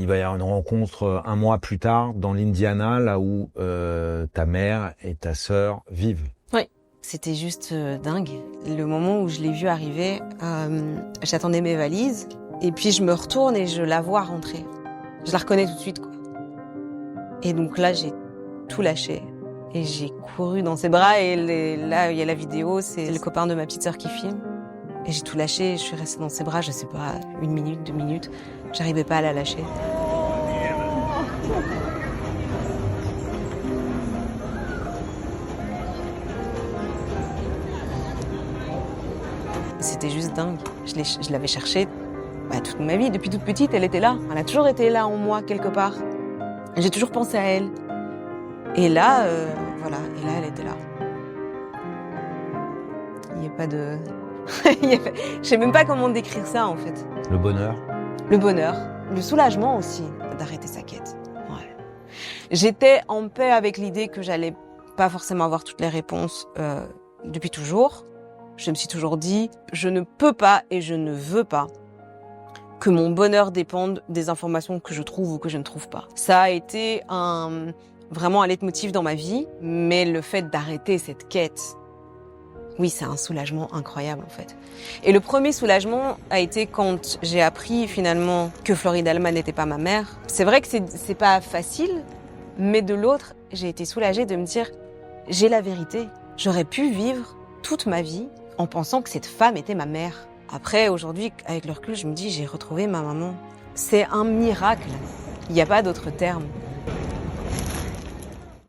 va y avoir une rencontre un mois plus tard dans l'Indiana, là où ta mère et ta sœur vivent. Oui, c'était juste dingue. Le moment où je l'ai vue arriver, j'attendais mes valises, et puis je me retourne et je la vois rentrer. Je la reconnais tout de suite, quoi. Et donc là, j'ai tout lâché. Et j'ai couru dans ses bras, et là, il y a la vidéo, c'est le copain de ma petite sœur qui filme. Et j'ai tout lâché, je suis restée dans ses bras, je sais pas, 1 minute, 2 minutes. J'arrivais pas à la lâcher. C'était juste dingue. Je l'avais cherchée toute ma vie. Depuis toute petite, elle était là. Elle a toujours été là en moi, quelque part. J'ai toujours pensé à elle. Et là, voilà. Et là, elle était là. Il n'y a pas de... Je sais même pas comment décrire ça, en fait. Le bonheur? Le bonheur. Le soulagement aussi, d'arrêter sa quête. Ouais. J'étais en paix avec l'idée que j'allais pas forcément avoir toutes les réponses depuis toujours. Je me suis toujours dit, je ne peux pas et je ne veux pas que mon bonheur dépende des informations que je trouve ou que je ne trouve pas. Ça a été vraiment un leitmotiv dans ma vie, mais le fait d'arrêter cette quête, oui, c'est un soulagement incroyable en fait. Et le premier soulagement a été quand j'ai appris finalement que Floride Alma n'était pas ma mère. C'est vrai que c'est pas facile, mais de l'autre, j'ai été soulagée de me dire, j'ai la vérité. J'aurais pu vivre toute ma vie en pensant que cette femme était ma mère. Après, aujourd'hui, avec le recul, je me dis, j'ai retrouvé ma maman. C'est un miracle. Il n'y a pas d'autre terme.